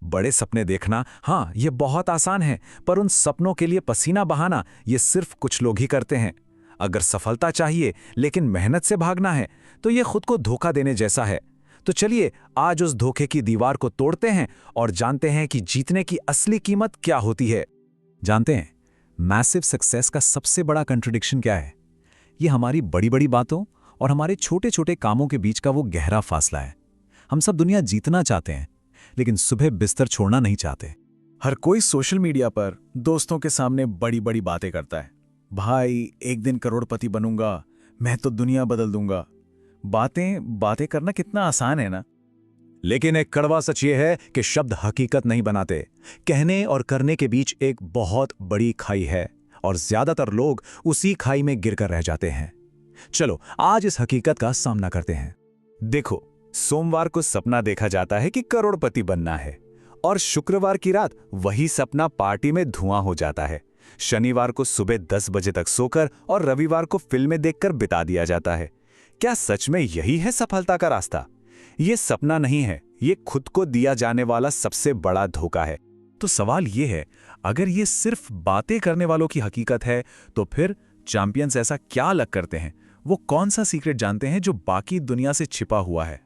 बड़े सपने देखना, हाँ, ये बहुत आसान है, पर उन सपनों के लिए पसीना बहाना ये सिर्फ कुछ लोग ही करते हैं। अगर सफलता चाहिए लेकिन मेहनत से भागना है, तो ये खुद को धोखा देने जैसा है। तो चलिए आज उस धोखे की दीवार को तोड़ते हैं और जानते हैं कि जीतने की असली कीमत क्या होती है। जानते हैं, मैसिव सक्सेस का सबसे बड़ा कंट्रडिक्शन क्या है? ये हमारी बड़ी बड़ी बातों और हमारे छोटे छोटे कामों के बीच का वो गहरा फासला है। हम सब दुनिया जीतना चाहते हैं, लेकिन सुबह बिस्तर छोड़ना नहीं चाहते। हर कोई सोशल मीडिया पर दोस्तों के सामने बड़ी बड़ी बातें करता है। भाई, एक दिन करोड़पति बनूंगा, मैं तो दुनिया बदल दूंगा। बातें करना कितना आसान है ना। लेकिन एक कड़वा सच ये है कि शब्द हकीकत नहीं बनाते। कहने और करने के बीच एक बहुत बड़ी खाई है, और ज्यादातर लोग उसी खाई में गिरकर रह जाते हैं। चलो आज इस हकीकत का सामना करते हैं। देखो, सोमवार को सपना देखा जाता है कि करोड़पति बनना है, और शुक्रवार की रात वही सपना पार्टी में धुआं हो जाता है। शनिवार को सुबह 10 बजे तक सोकर और रविवार को फिल्में देखकर बिता दिया जाता है। क्या सच में यही है सफलता का रास्ता? ये सपना नहीं है, ये खुद को दिया जाने वाला सबसे बड़ा धोखा है। तो सवाल ये है, अगर ये सिर्फ बातें करने वालों की हकीकत है, तो फिर चैंपियंस ऐसा क्या अलग करते हैं? वो कौन सा सीक्रेट जानते हैं जो बाकी दुनिया से छिपा हुआ है?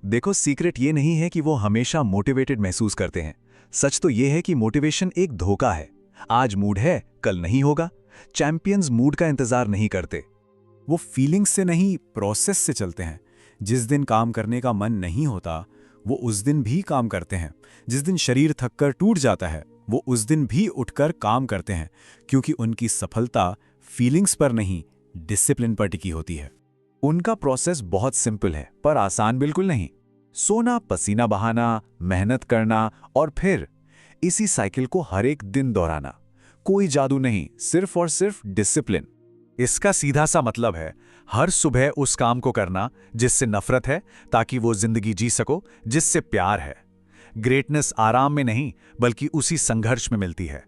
देखो, सीक्रेट ये नहीं है कि वो हमेशा मोटिवेटेड महसूस करते हैं। सच तो ये है कि मोटिवेशन एक धोखा है। आज मूड है, कल नहीं होगा। चैंपियंस मूड का इंतजार नहीं करते, वो फीलिंग्स से नहीं, प्रोसेस से चलते हैं। जिस दिन काम करने का मन नहीं होता, वो उस दिन भी काम करते हैं। जिस दिन शरीर थककर टूट जाता है, वो उस दिन भी उठकर काम करते हैं, क्योंकि उनकी सफलता फीलिंग्स पर नहीं, डिसिप्लिन पर टिकी होती है। उनका प्रोसेस बहुत सिंपल है, पर आसान बिल्कुल नहीं। सोना, पसीना बहाना, मेहनत करना और फिर इसी साइकिल को हर एक दिन दोहराना। कोई जादू नहीं, सिर्फ और सिर्फ डिसिप्लिन। इसका सीधा सा मतलब है हर सुबह उस काम को करना जिससे नफरत है, ताकि वो जिंदगी जी सको जिससे प्यार है। ग्रेटनेस आराम में नहीं, बल्कि उसी संघर्ष में मिलती है।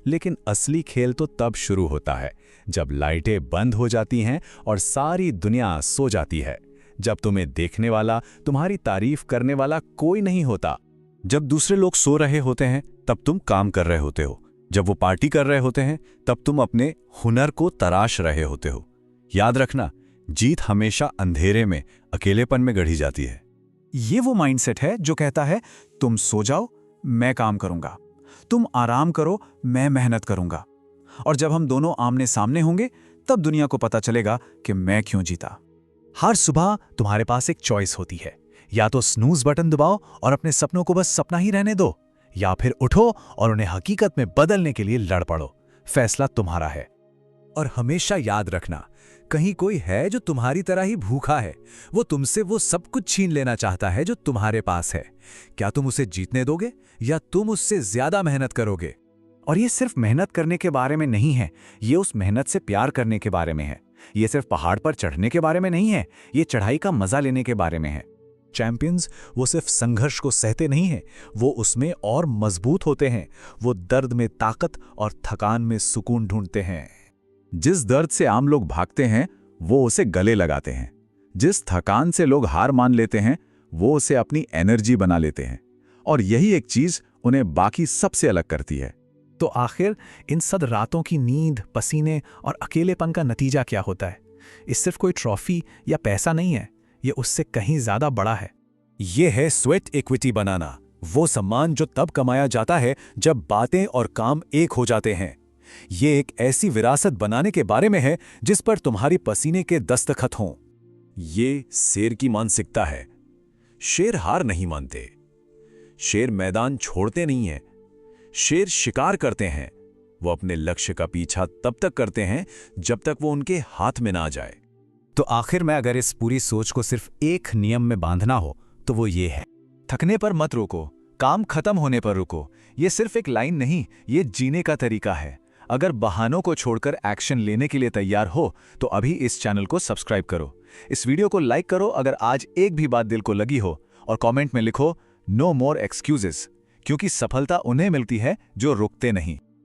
लेकिन असली खेल तो तब शुरू होता है जब लाइटें बंद हो जाती हैं और सारी दुनिया सो जाती है। जब तुम्हें देखने वाला, तुम्हारी तारीफ करने वाला कोई नहीं होता। जब दूसरे लोग सो रहे होते हैं, तब तुम काम कर रहे होते हो। जब वो पार्टी कर रहे होते हैं, तब तुम अपने हुनर को तराश रहे होते हो। याद रखना, जीत हमेशा अंधेरे में, अकेलेपन में गढ़ी जाती है। ये वो माइंडसेट है जो कहता है, तुम सो जाओ, मैं काम करूंगा। तुम आराम करो, मैं मेहनत करूंगा। और जब हम दोनों आमने सामने होंगे, तब दुनिया को पता चलेगा कि मैं क्यों जीता। हर सुबह तुम्हारे पास एक चॉइस होती है। या तो स्नूज बटन दबाओ और अपने सपनों को बस सपना ही रहने दो, या फिर उठो और उन्हें हकीकत में बदलने के लिए लड़ पड़ो। फैसला तुम्हारा है। और हमेशा याद रखना, कहीं कोई है जो तुम्हारी तरह ही भूखा है। वो तुमसे वो सब कुछ छीन लेना चाहता है जो तुम्हारे पास है। क्या तुम उसे जीतने दोगे, या तुम उससे ज्यादा मेहनत करोगे? और ये सिर्फ मेहनत करने के बारे में नहीं है, ये उस मेहनत से प्यार करने के बारे में है। ये सिर्फ पहाड़ पर चढ़ने के बारे में नहीं है, ये चढ़ाई का मजा लेने के बारे में है। चैंपियंस वो सिर्फ संघर्ष को सहते नहीं हैं, वो उसमें और मजबूत होते हैं। वो दर्द में ताकत और थकान में सुकून ढूंढते हैं। जिस दर्द से आम लोग भागते हैं, वो उसे गले लगाते हैं। जिस थकान से लोग हार मान लेते हैं, वो उसे अपनी एनर्जी बना लेते हैं। और यही एक चीज उन्हें बाकी सबसे अलग करती है। तो आखिर इन सब रातों की नींद, पसीने और अकेलेपन का नतीजा क्या होता है? ये सिर्फ कोई ट्रॉफी या पैसा नहीं है, ये उससे कहीं ज्यादा बड़ा है। ये है स्वेट इक्विटी बनाना, वो सम्मान जो तब कमाया जाता है जब बातें और काम एक हो जाते हैं। ये एक ऐसी विरासत बनाने के बारे में है जिस पर तुम्हारी पसीने के दस्तखत हों। ये शेर की मानसिकता है। शेर हार नहीं मानते, शेर मैदान छोड़ते नहीं है, शेर शिकार करते हैं। वो अपने लक्ष्य का पीछा तब तक करते हैं जब तक वो उनके हाथ में ना जाए। तो आखिर में अगर इस पूरी सोच को सिर्फ एक नियम में बांधना हो, तो वो ये है, थकने पर मत रुको, काम खत्म होने पर रुको। ये सिर्फ एक लाइन नहीं, ये जीने का तरीका है। अगर बहानों को छोड़कर एक्शन लेने के लिए तैयार हो, तो अभी इस चैनल को सब्सक्राइब करो, इस वीडियो को लाइक करो अगर आज एक भी बात दिल को लगी हो, और कमेंट में लिखो नो मोर एक्सक्यूजेस, क्योंकि सफलता उन्हें मिलती है जो रुकते नहीं।